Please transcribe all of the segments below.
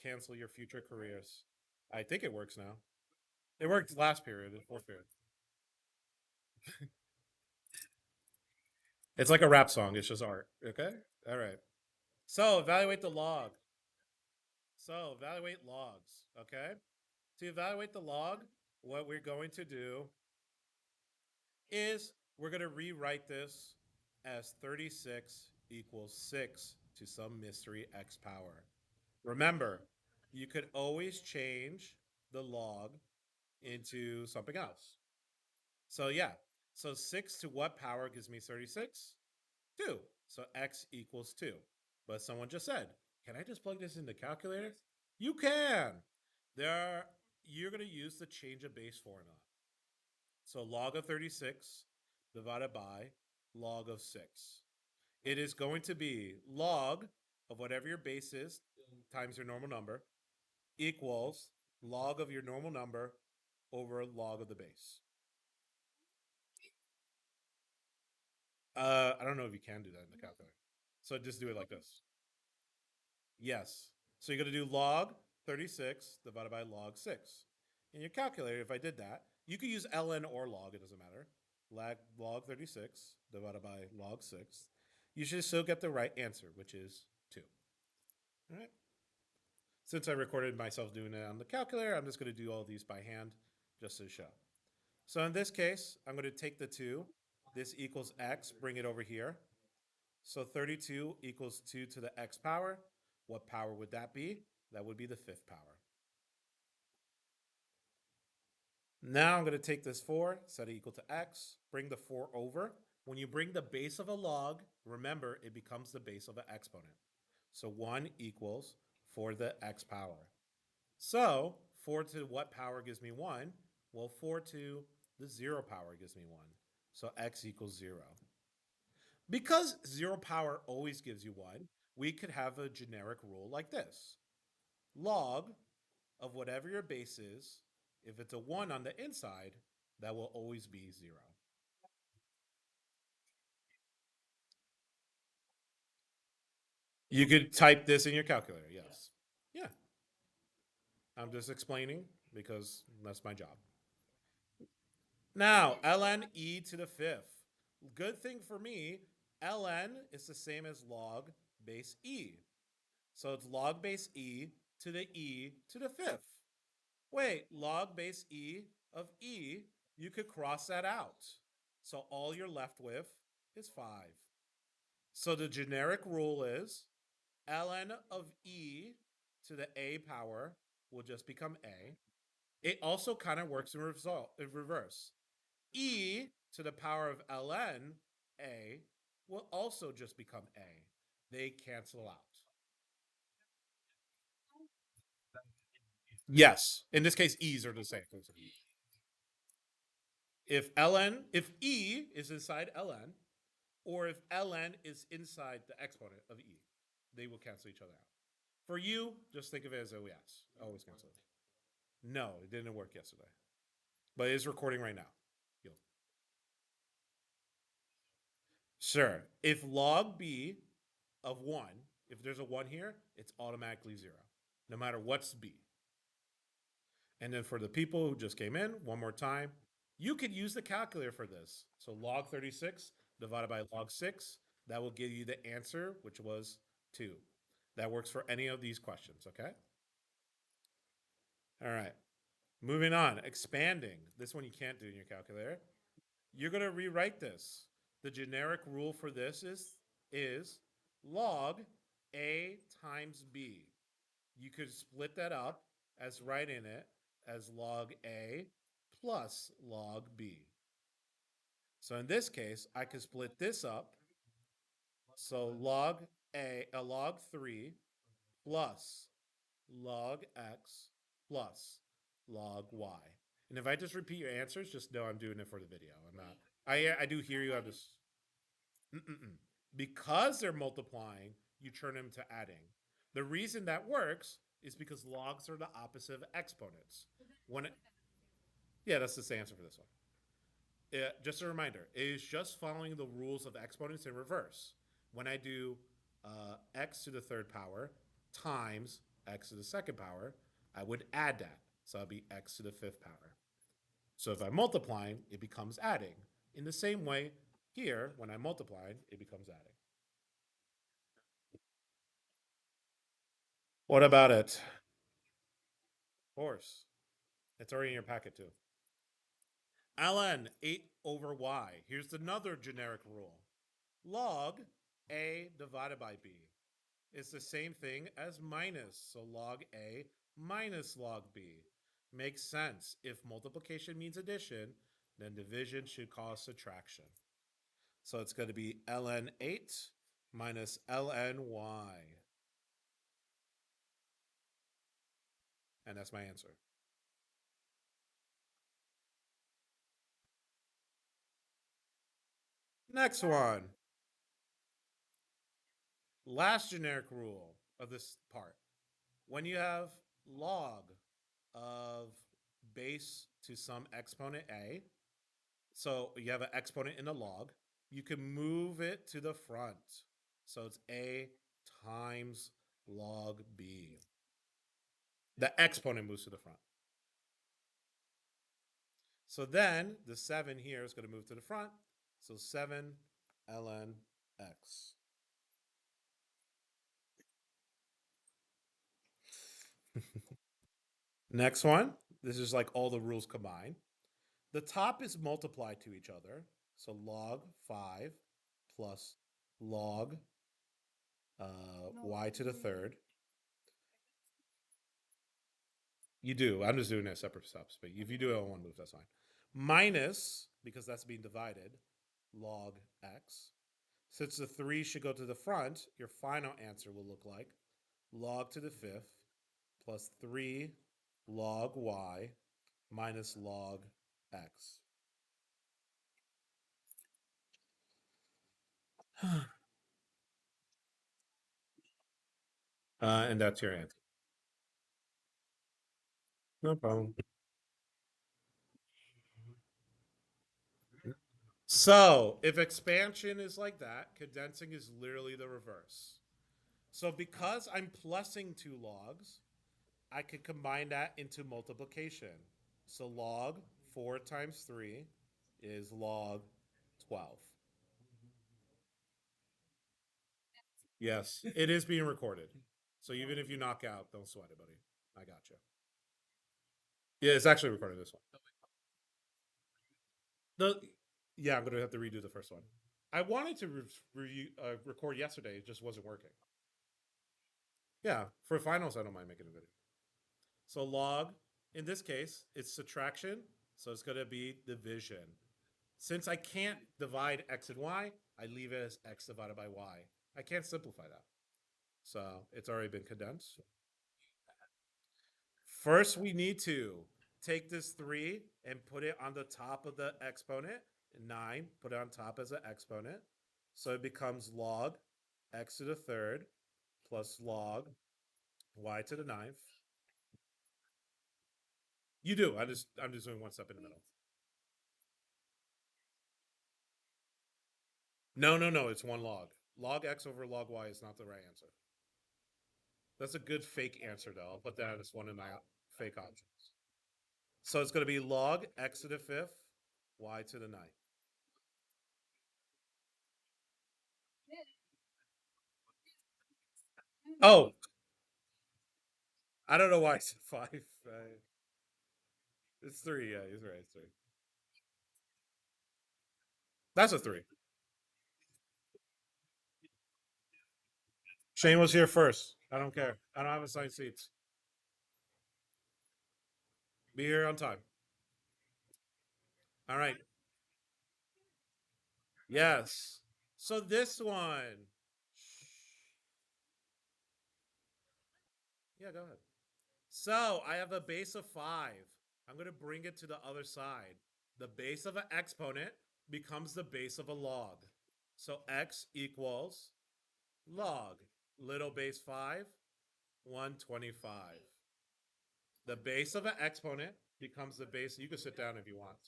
cancel your future careers. I think it works now. It worked last period, the fourth period. It's like a rap song. It's just art. Okay. All right. So evaluate the log. So evaluate logs. Okay. To evaluate the log, what we're going to do is we're going to rewrite this as 36 equals 6 to some mystery x power. Remember, you could always change the log into something else. So yeah, so 6 to what power gives me 36? 2. So x equals 2. But someone just said, can I just plug this in the calculator? You can. There are, you're going to use the change of base formula. So log of 36 divided by log of 6. It is going to be log of whatever your base is times your normal number equals log of your normal number over log of the base. I don't know if you can do that in the calculator. So just do it like this. Yes. So you're going to do log 36 divided by log 6. In your calculator, if I did that, you could use ln or log, it doesn't matter. Log 36 divided by log 6. You should still get the right answer, which is 2. All right. Since I recorded myself doing it on the calculator, I'm just going to do all these by hand just to show. So in this case, I'm going to take the 2. This equals x, bring it over here. So 32 equals 2 to the x power. What power would that be? That would be the fifth power. Now I'm going to take this 4, set it equal to x, bring the 4 over. When you bring the base of a log, remember it becomes the base of an exponent. So 1 equals 4 to the x power. So 4 to what power gives me 1? Well, 4 to the 0 power gives me 1. So x equals 0. Because 0 power always gives you 1, we could have a generic rule like this. Log of whatever your base is, if it's a 1 on the inside, that will always be 0. You could type this in your calculator, yes. Yeah, I'm just explaining because that's my job. Now, ln e to the fifth. Good thing for me, ln is the same as log base e. So it's log base e to the e to the fifth. Wait, log base e of e, you could cross that out. So all you're left with is 5. So the generic rule is ln of e to the a power will just become a. It also kind of works in reverse. E to the power of ln a will also just become a. They cancel out. Yes. In this case, e's are the same. If e is inside ln, or if ln is inside the exponent of e, they will cancel each other out. For you, just think of it as OES. Always cancel it. No, it didn't work yesterday, but it is recording right now. You'll... Sure. If log b of 1, if there's a 1 here, it's automatically 0, no matter what's b. And then for the people who just came in, one more time, you could use the calculator for this. So log 36 divided by log 6, that will give you the answer, which was 2. That works for any of these questions, okay? All right. Moving on, expanding. This one you can't do in your calculator. You're going to rewrite this. The generic rule for this is log A times B. You could split that up as writing it as log A plus log B. So in this case, I could split this up. So log 3 plus log x plus log y. And if I just repeat your answers, just know I'm doing it for the video. I'm not. I do hear you. I'm just mm-mm. Because they're multiplying, you turn them to adding. The reason that works is because logs are the opposite of exponents. When it, yeah, that's the answer for this one. Just a reminder, it is just following the rules of exponents in reverse. When I do x to the third power times x to the second power, I would add that. So it'd be x to the fifth power. So if I'm multiplying, it becomes adding. In the same way, here, when I'm multiplying, it becomes adding. What about it? Of course. It's already in your packet too. ln 8 over y. Here's another generic rule. Log a divided by b is the same thing as minus. So log a minus log b. Makes sense. If multiplication means addition, then division should cause subtraction. So it's going to be ln 8 minus ln y. And that's my answer. Next one. Last generic rule of this part. When you have log of base to some exponent a, so you have an exponent in the log, you can move it to the front. So it's a times log b. The exponent moves to the front. So then the 7 here is going to move to the front. So 7 ln x. Next one. This is like all the rules combined. The top is multiplied to each other. So log 5 plus log y to the third. You do. I'm just doing it separate steps. But if you do it on one move, that's fine. Minus, because that's being divided, log x. Since the 3 should go to the front, your final answer will look like log to the fifth plus 3 log y minus log x. And that's your answer. No problem. So, if expansion is like that, condensing is literally the reverse. So, because I'm plusing two logs, I could combine that into multiplication. So, log 4 times 3 is log 12. Yes, it is being recorded. So, even if you knock out, don't sweat it, buddy. I got you. Yeah, it's actually recorded this one. The Yeah, I'm gonna have to redo the first one. I wanted to record yesterday, it just wasn't working. Yeah, for finals, I don't mind making a video. So log, in this case, it's subtraction, so it's gonna be division. Since I can't divide x and y, I leave it as x divided by y. I can't simplify that. So it's already been condensed. First, we need to take this 3 and put it on the top of the exponent. 9, put it on top as an exponent. So it becomes log x to the third plus log y to the ninth. You do. I'm just doing one step in the middle. No. It's one log. Log x over log y is not the right answer. That's a good fake answer, though. I'll put that as one of my fake options. So it's going to be log x to the fifth, y to the ninth. Oh, I don't know why I said 5. It's 3. Yeah, he's right. It's 3. That's a 3. Shane was here first. I don't care. I don't have assigned seats. Be here on time. All right. Yes. So this one. Yeah, go ahead. So I have a base of 5. I'm going to bring it to the other side. The base of an exponent becomes the base of a log. So x equals log little base 5, 125. The base of an exponent becomes the base. You can sit down if you want.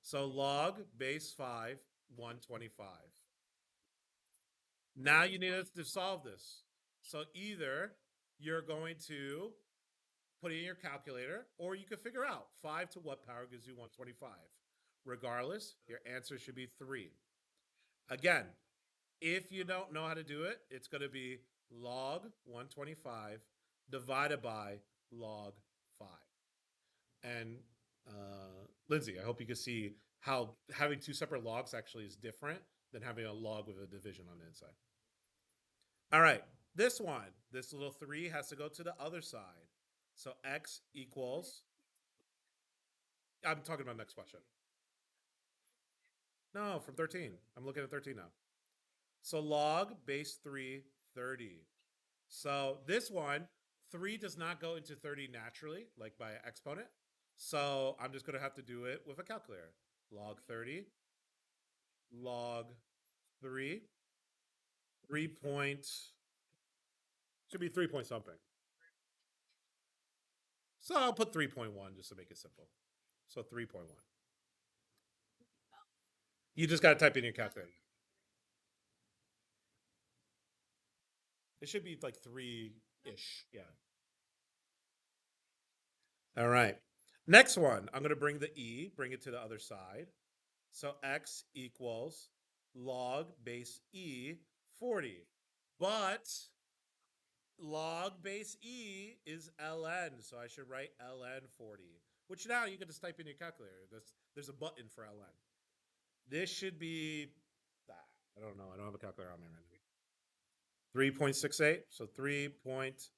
So log base 5, 125. Now you need to solve this. So either you're going to put it in your calculator, or you can figure out 5 to what power gives you 125. Regardless, your answer should be 3. Again, if you don't know how to do it, it's going to be log 125 divided by log 5. And Lindsay, I hope you can see how having two separate logs actually is different than having a log with a division on the inside. All right, this one, this little 3 has to go to the other side. So x equals, I'm talking about next question. No, from 13. I'm looking at 13 now. So log base 3, 30. So this one, 3 does not go into 30 naturally, like by exponent. So I'm just going to have to do it with a calculator. Log 30, log 3, 3 point, should be 3 point something. So I'll put 3.1 just to make it simple. So 3.1. You just got to type in your calculator. It should be like 3 ish. Yeah. All right. Next one, I'm going to bring the e, bring it to the other side. So x equals log base e 40. But log base e is ln, so I should write ln 40, which now you can just type in your calculator. There's a button for ln. This should be, I don't know. I don't have a calculator on me right now. 3.68, so 3.7.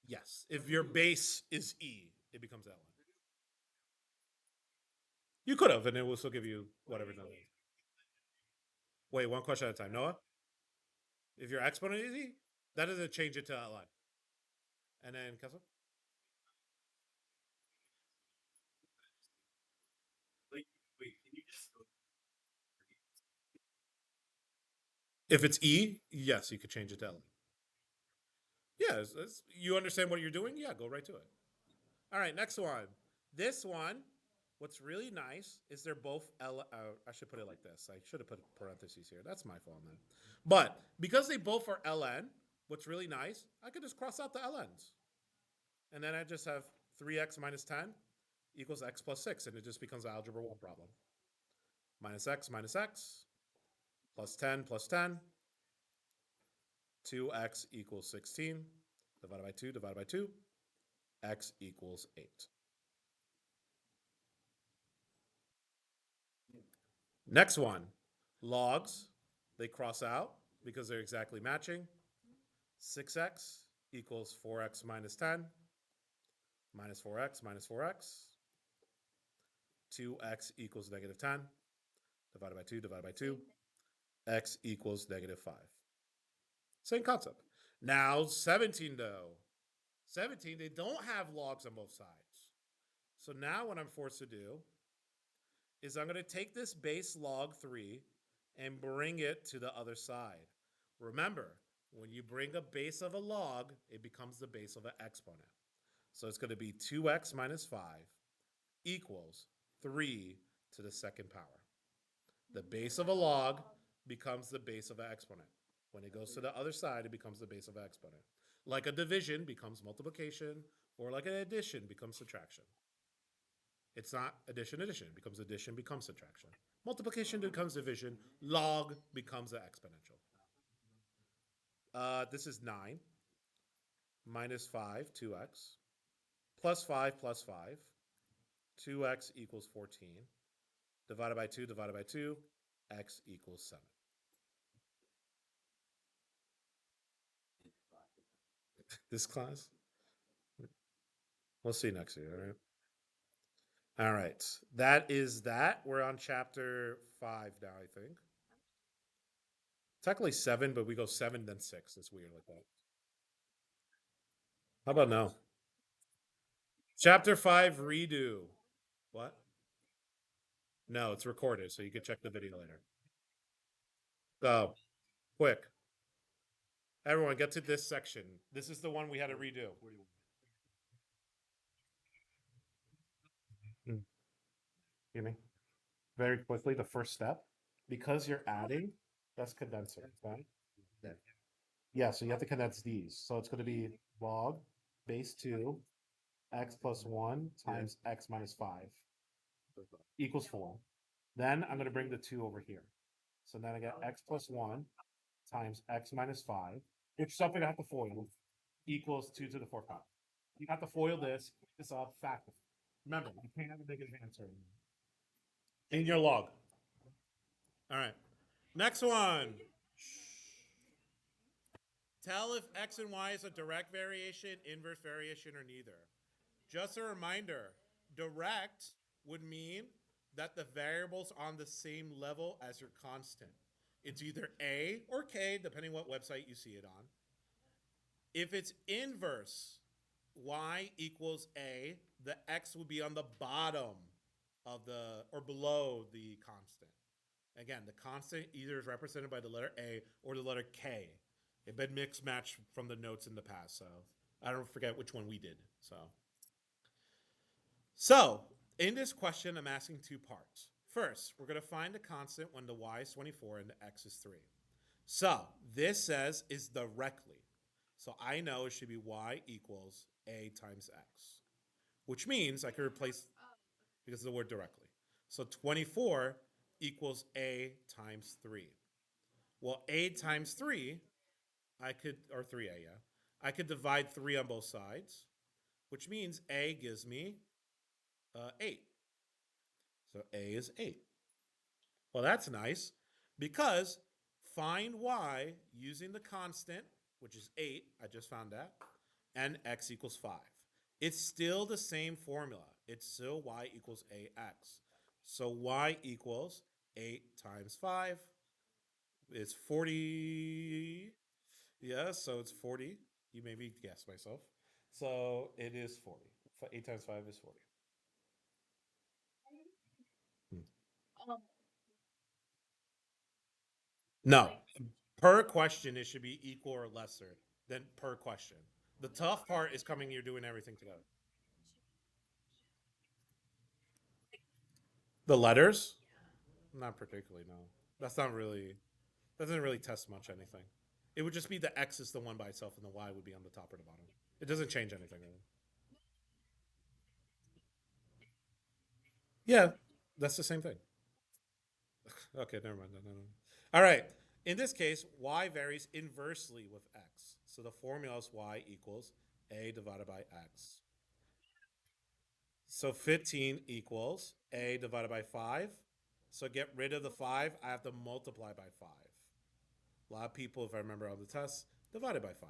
Yes, if your base is e, it becomes ln. You could have, and it will still give you whatever number. Wait, one question at a time. Noah, if your exponent is e, that doesn't change it to ln. And then Kessel? If it's e, yes, you could change it to ln. Yeah, you understand what you're doing? Yeah, go right to it. All right, next one. This one, what's really nice is they're both L. I should put it like this. I should have put parentheses here. That's my fault, man. But because they both are ln, what's really nice, I could just cross out the ln's. And then I just have 3x minus 10 equals x plus 6, and it just becomes an algebra 1 problem. Minus x plus 10 plus 10. 2x equals 16 divided by 2 divided by 2. X equals 8. Next one, logs, they cross out because they're exactly matching. 6x equals 4x minus 10 minus 4x minus 4x. 2x equals negative 10 divided by 2 divided by 2. X equals negative 5. Same concept. Now 17 though. 17, they don't have logs on both sides. So now what I'm forced to do is I'm going to take this base log 3 and bring it to the other side. Remember, when you bring a base of a log, it becomes the base of an exponent. So it's going to be 2x minus 5 equals 3 to the second power. The base of a log becomes the base of an exponent. When it goes to the other side, it becomes the base of an exponent. Like a division becomes multiplication, or like an addition becomes subtraction. It's not addition, addition. It becomes addition, becomes subtraction. Multiplication becomes division. Log becomes an exponential. This is 9 minus 5, 2x, plus 5 plus 5. 2x equals 14. Divided by 2, divided by 2, x equals 7. This class? We'll see next year, all right? All right. That is that. We're on chapter 5 now, I think. Technically 7, but we go 7, then 6. It's weird like that. How about now? Chapter 5 redo. What? No, it's recorded, so you can check the video later. Go. Quick. Everyone, get to this section. This is the one we had to redo. Hear me? Very quickly, the first step. Because you're adding, That's condensing, okay? Yeah, so you have to condense these. So it's going to be log base 2 x plus 1 times x minus 5 equals 4. Then I'm going to bring the 2 over here. So then I get x plus 1 times x minus 5, which is something I have to FOIL, equals 2 to the 4th power. You have to FOIL this up fact. Remember, you can't have a negative answer in your log. All right. Next one. Tell if x and y is a direct variation, inverse variation, or neither. Just a reminder, direct would mean that the variable's on the same level as your constant. It's either A or K, depending what website you see it on. If it's inverse, y equals A, the x would be on the bottom of the, or below the constant. Again, the constant either is represented by the letter A or the letter K. It's been mixed match from the notes in the past, so I don't forget which one we did. So in this question, I'm asking two parts. First, we're going to find the constant when the y is 24 and the x is 3. So this says is directly. So I know it should be y equals a times x, which means I can replace because of the word directly. So 24 equals a times 3. Well, a times 3, I could, or 3a, yeah. I could divide 3 on both sides, which means a gives me 8. So a is 8. Well, that's nice because find y using the constant, which is 8, I just found that, and x equals 5. It's still the same formula. It's still y equals ax. So y equals 8 times 5 is 40. Yeah, so it's 40. You made me guess myself. So it is 40. 8 times 5 is 40. Hmm. No, per question, it should be equal or lesser than per question. The tough part is coming, you're doing everything together. The letters? Not particularly, no. That's not really, that doesn't really test much anything. It would just be the X is the one by itself and the Y would be on the top or the bottom. It doesn't change anything. Really. Yeah, that's the same thing. Okay, never mind. No. All right. In this case, y varies inversely with x. So the formula is y equals a divided by x. So 15 equals a divided by 5. So get rid of the 5. I have to multiply by 5. A lot of people, if I remember on the test, divided by 5.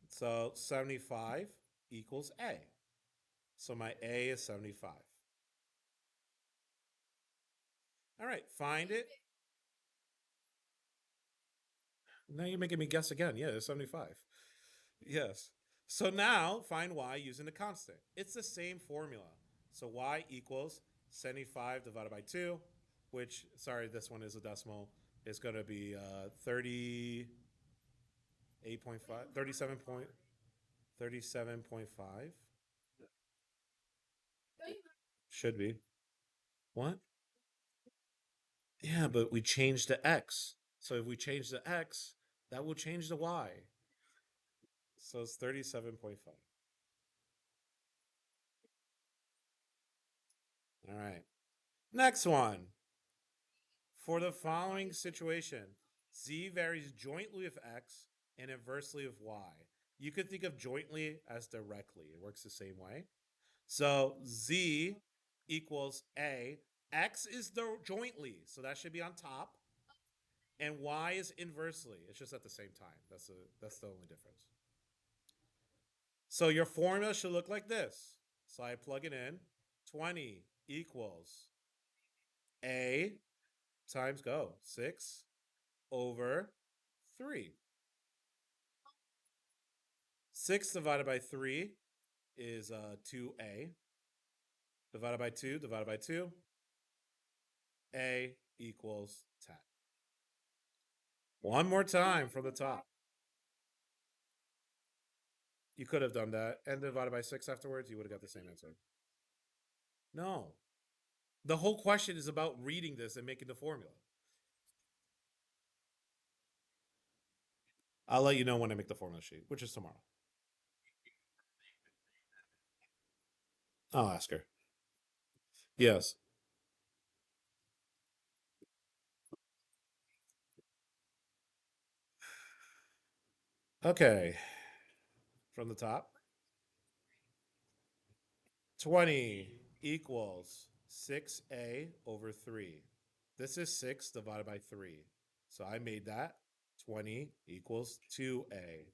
So 75 equals a. So my a is 75. All right, find it. Now you're making me guess again. Yeah, it's 75. Yes. So now find y using the constant. It's the same formula. So y equals 75 divided by 2, which, sorry, this one is a decimal. It's going to be 38.5, 37.5. Should be. What? Yeah, but we changed the x. So if we change the x, that will change the y. So it's 37.5. All right. Next one. For the following situation, z varies jointly with x and inversely with y. You could think of jointly as directly. It works the same way. So z equals a. X is the jointly, so that should be on top. And y is inversely. It's just at the same time. That's the only difference. So your formula should look like this. So I plug it in. 20 equals a times go 6 over 3. 6 divided by 3 is 2a. Divided by 2, divided by 2. A equals 10. One more time from the top. You could have done that and divided by 6 afterwards. You would have got the same answer. No. The whole question is about reading this and making the formula. I'll let you know when I make the formula sheet, which is tomorrow. I'll ask her. Yes. Okay. From the top. 20 equals 6a over 3. This is 6 divided by 3. So I made that. 20 equals 2a.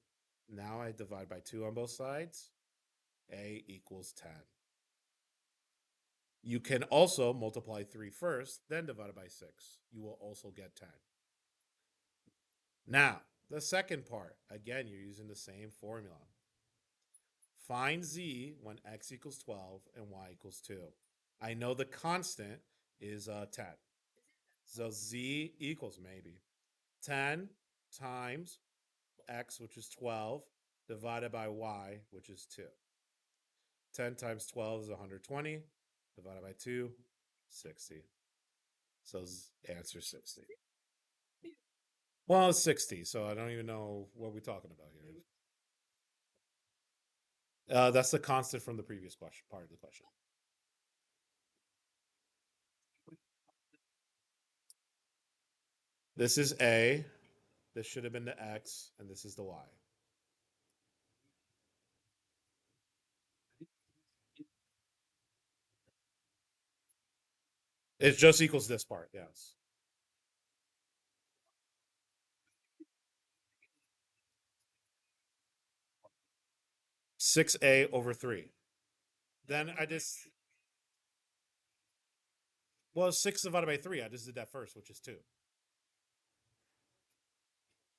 Now I divide by 2 on both sides. A equals 10. You can also multiply 3 first, then divide it by 6. You will also get 10. Now, the second part. Again, you're using the same formula. Find z when x equals 12 and y equals 2. I know the constant is 10. So z equals maybe 10 times x, which is 12, divided by y, which is 2. 10 times 12 is 120, divided by 2, 60. So answer 60. Well, it's 60, so I don't even know what we're talking about here. That's the constant from the previous question, part of the question. This is A, this should have been the X, and this is the Y. It just equals this part, yes. 6A over 3. Then I just, well, 6 divided by 3. I just did that first, which is 2.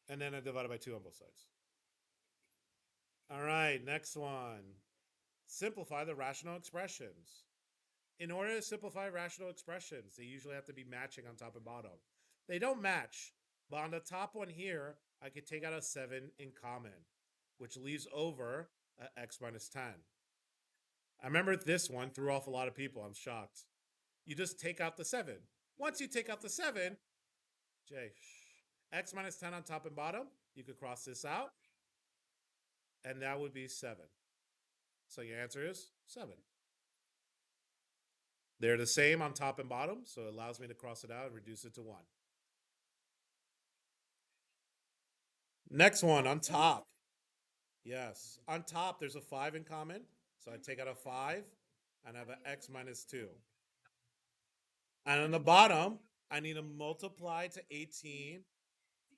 And then I divided by 2 on both sides. All right, next one. Simplify the rational expressions. In order to simplify rational expressions, they usually have to be matching on top and bottom. They don't match, but on the top one here, I could take out a 7 in common, which leaves over x minus 10. I remember this one threw off a lot of people. I'm shocked. You just take out the 7. Once you take out the 7, Jay, x minus 10 on top and bottom, you could cross this out, and that would be 7. So your answer is 7. They're the same on top and bottom, so it allows me to cross it out and reduce it to 1. Next one on top. Yes. On top, there's a 5 in common. So I take out a 5 and I have an x minus 2. And on the bottom, I need to multiply to 18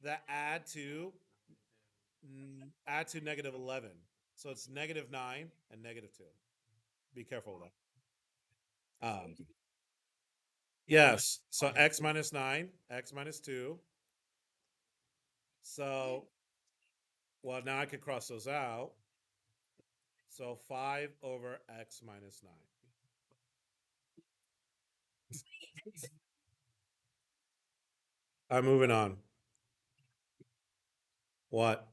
that add to negative 11. So it's negative 9 and negative 2. Be careful with that. Yes. So x minus 9, x minus 2. So, well, now I can cross those out. So 5 over x minus 9. I'm moving on. What?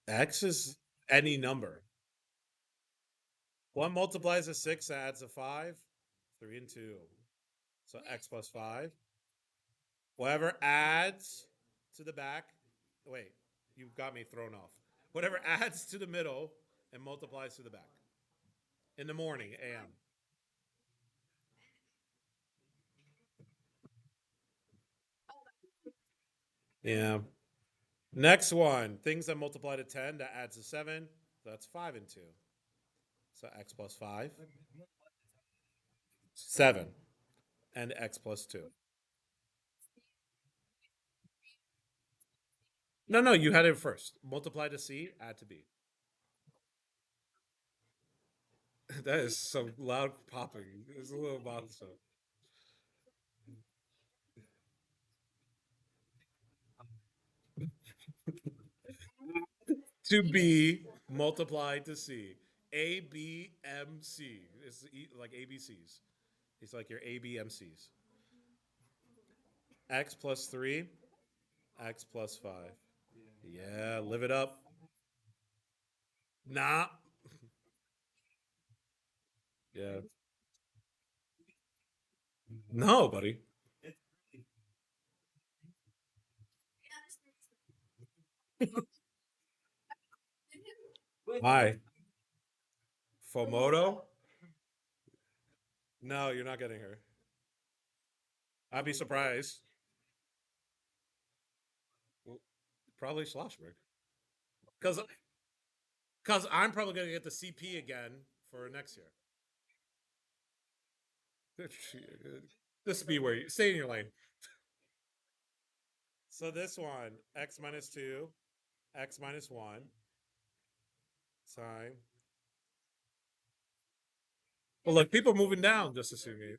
X is any number. 1 multiplies a 6, adds a 5. 3 and 2. So x plus 5. Whatever adds to the back. Wait, you got me thrown off. Whatever adds to the middle and multiplies to the back. In the morning, a.m. Yeah. Next one. Things that multiply to 10, that adds a 7. So that's 5 and 2. So x plus 5. 7. And x plus 2. No, no, you had it first. Multiply to C, add to B. That is some loud popping. It's a little bothersome. To B multiplied to C. A, B, M, C. It's like ABCs. It's like your A, B, M, C's. X plus 3, X plus 5. Yeah, live it up. Nah. Yeah. No, buddy. Hi. Fomoto? No, you're not getting her. I'd be surprised. Probably Schlossberg. Because I'm probably going to get the CP again for next year. This be where you stay in your lane. So this one, x minus 2, x minus 1, sine. Well, look, people moving down just assuming.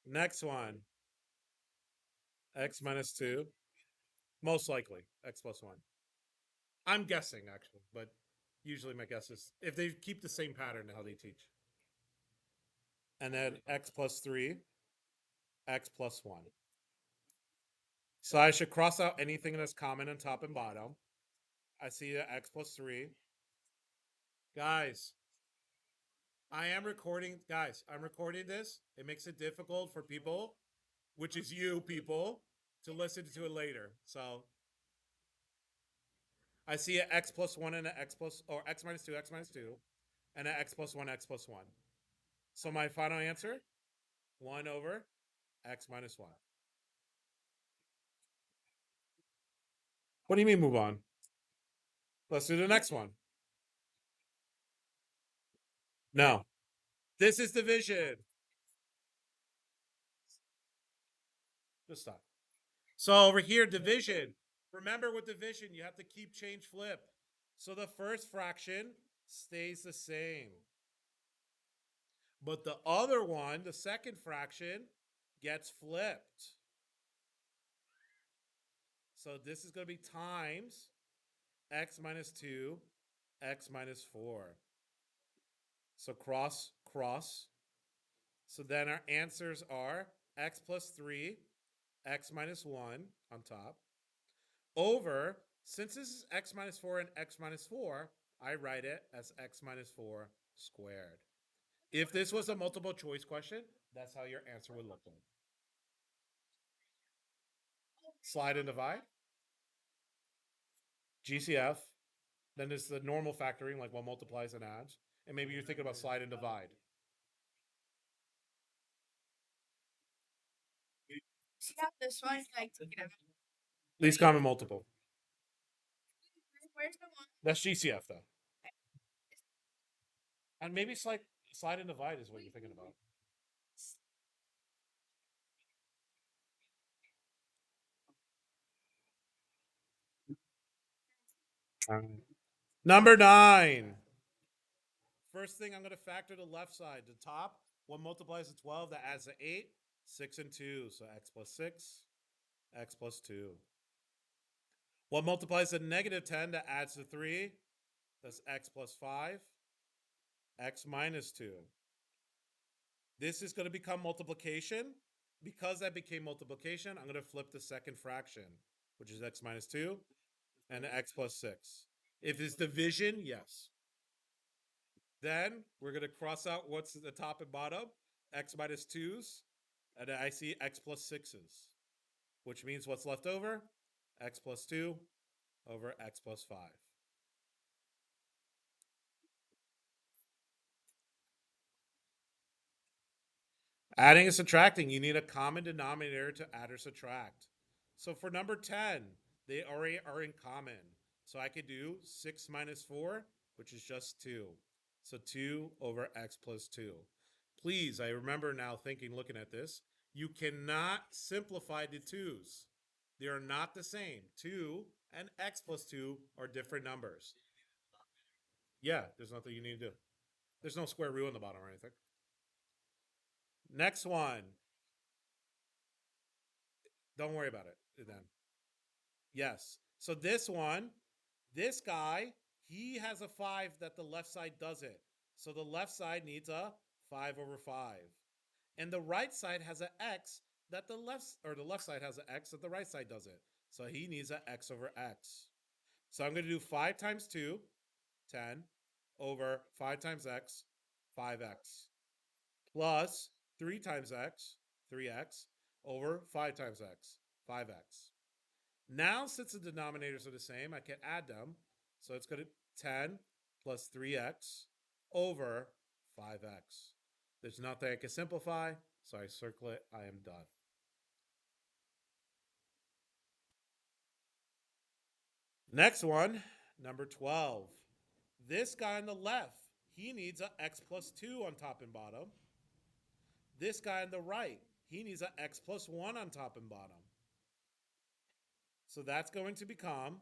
Next one, x minus 2, most likely x plus 1. I'm guessing, actually, but usually my guess is if they keep the same pattern how they teach. And then x plus 3, x plus 1. So I should cross out anything that's common on top and bottom. I see a x plus 3. Guys, I am recording. Guys, I'm recording this. It makes it difficult for people, which is you people, to listen to it later. So I see an x plus 1 and an x plus, or x minus 2, and an x plus 1, x plus 1. So my final answer 1 over x minus 1. What do you mean move on? Let's do the next one. No. This is division. Just stop. So over here, division. Remember with division, you have to keep change flip. So the first fraction stays the same. But the other one, the second fraction, gets flipped. So this is going to be times x minus 2, x minus 4. So cross, cross. So then our answers are x plus 3, x minus 1 on top, over, since this is x minus 4 and x minus 4, I write it as x minus 4 squared. If this was a multiple choice question, that's how your answer would look like. Slide and divide. GCF. Then there's the normal factoring, like what multiplies and adds. And maybe you're thinking about slide and divide. Yeah, this one, like, yeah. Least common multiple. Where's the one? That's GCF though. And maybe slide and divide is what you're thinking about. Number 9. First thing, I'm going to factor the left side. The top, what multiplies to 12, that adds to 8, 6 and 2. So x plus 6, x plus 2. What multiplies to negative 10, that adds to 3, that's x plus 5, x minus 2. This is going to become multiplication. Because that became multiplication, I'm going to flip the second fraction, which is x minus 2 and x plus 6. If it's division, yes. Then we're going to cross out what's at the top and bottom, x minus 2's, and I see x plus 6's, which means what's left over? X plus 2 over x plus 5. Adding and subtracting, you need a common denominator to add or subtract. So for number 10, they already are in common. So I could do 6 minus 4, which is just 2. So 2 over x plus 2. Please, I remember now thinking, looking at this, you cannot simplify the 2's. They are not the same. 2 and x plus 2 are different numbers. Yeah, there's nothing you need to do. There's no square root on the bottom or anything. Next one. Don't worry about it then. Yes. So this one, this guy, he has a 5 that the left side doesn't. So the left side needs a 5 over 5. And the right side has an x that the left side has an x that the right side doesn't. So he needs an x over x. So I'm going to do 5 times 2, 10, over 5 times x, 5x, plus 3 times x, 3x, over 5 times x, 5x. Now, since the denominators are the same, I can add them. So it's going to 10 plus 3x over 5x. There's nothing I can simplify, so I circle it. I am done. Next one, number 12. This guy on the left, he needs an x plus 2 on top and bottom. This guy on the right, he needs an x plus 1 on top and bottom. So that's going to become,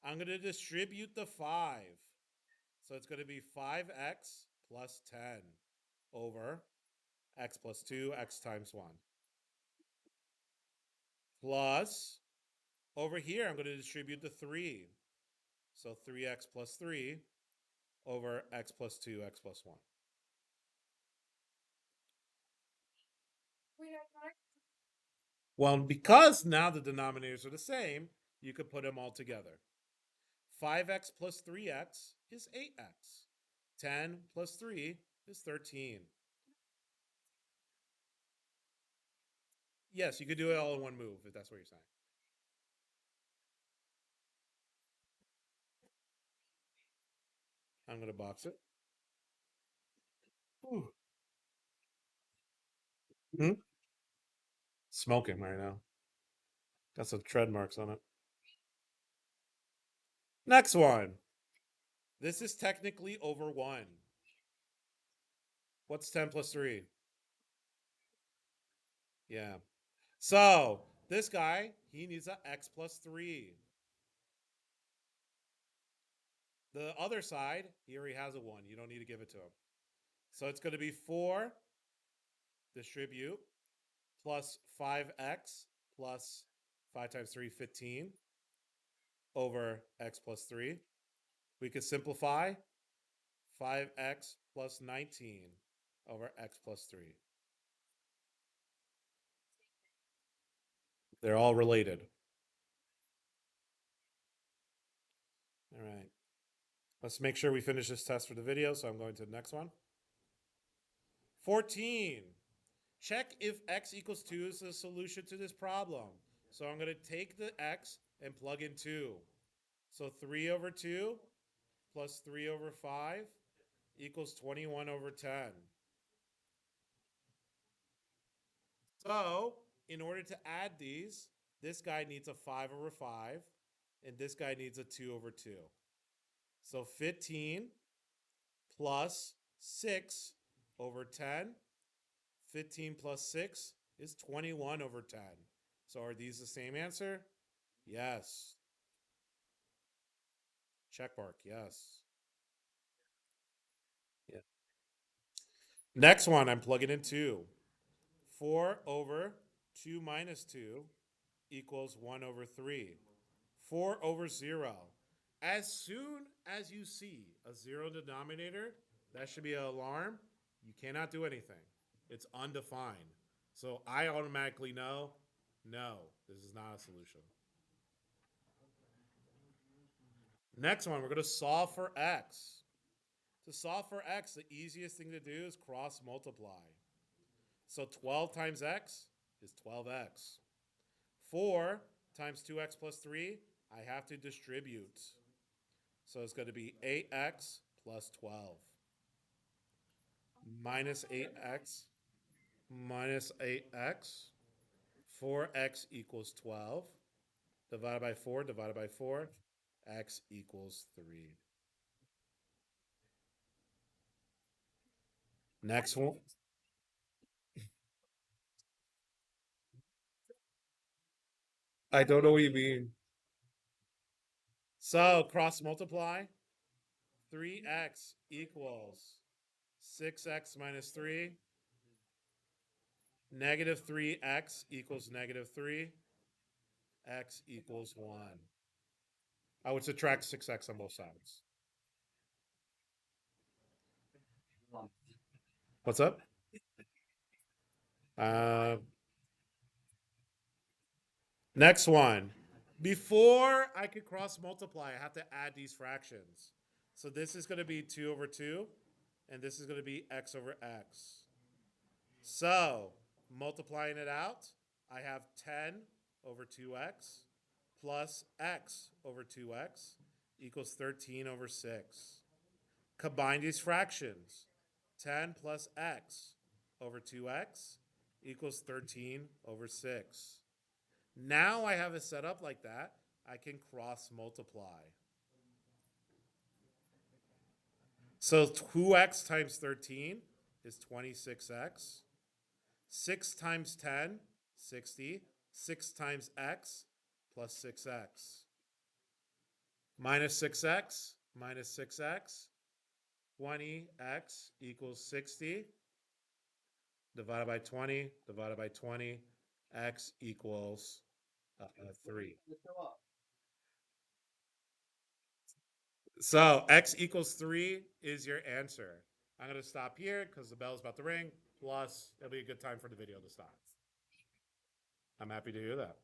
I'm going to distribute the 5. So it's going to be 5x plus 10 over x plus 2, x times 1. Plus, over here, I'm going to distribute the 3. So 3x plus 3 over x plus 2, x plus 1. Well, because now the denominators are the same, you could put them all together. 5x plus 3x is 8x. 10 plus 3 is 13. Yes, you could do it all in one move if that's what you're saying. I'm going to box it. Hmm? Smoking right now. Got some tread marks on it. Next one. This is technically over 1. What's 10 plus 3? Yeah. So, this guy, he needs an x plus 3. The other side, he already has a 1. You don't need to give it to him. So, it's going to be 4, distribute, plus 5x plus 5 times 3, 15, over x plus 3. We could simplify 5x plus 19 over x plus 3. They're all related. All right. Let's make sure we finish this test for the video, so I'm going to the next one. 14. Check if x equals 2 is the solution to this problem. So I'm going to take the x and plug in 2. So 3 over 2 plus 3 over 5 equals 21 over 10. So in order to add these, this guy needs a 5 over 5, and this guy needs a 2 over 2. So 15 plus 6 over 10. 15 plus 6 is 21 over 10. So are these the same answer? Yes. Check mark, yes. Yeah. Next one, I'm plugging in 2. 4 over 2 minus 2 equals 1 over 3. 4 over 0. As soon as you see a 0 denominator, that should be an alarm. You cannot do anything. It's undefined. So I automatically know, no, this is not a solution. Next one, we're going to solve for x. To solve for x, the easiest thing to do is cross multiply. So 12 times x is 12x. 4 times 2x plus 3, I have to distribute. So it's going to be 8x plus 12. Minus 8x minus 8x. 4x equals 12. Divided by 4, divided by 4. X equals 3. Next one. I don't know what you mean. So cross multiply. 3x equals 6x minus 3. Negative 3x equals negative 3. X equals 1. I would subtract 6x on both sides. What's up? Next one. Before I could cross multiply, I have to add these fractions. So this is going to be 2 over 2, and this is going to be x over x. So multiplying it out, I have 10 over 2x plus x over 2x equals 13 over 6. Combine these fractions. 10 plus x over 2x equals 13 over 6. Now I have it set up like that. I can cross multiply. So 2x times 13 is 26x. 6 times 10, 60. 6 times x plus 6x. Minus 6x minus 6x. 20x equals 60. Divided by 20, divided by 20, x equals 3. So x equals 3 is your answer. I'm going to stop here because the bell's about to ring. Plus, it'll be a good time for the video to stop. I'm happy to hear that.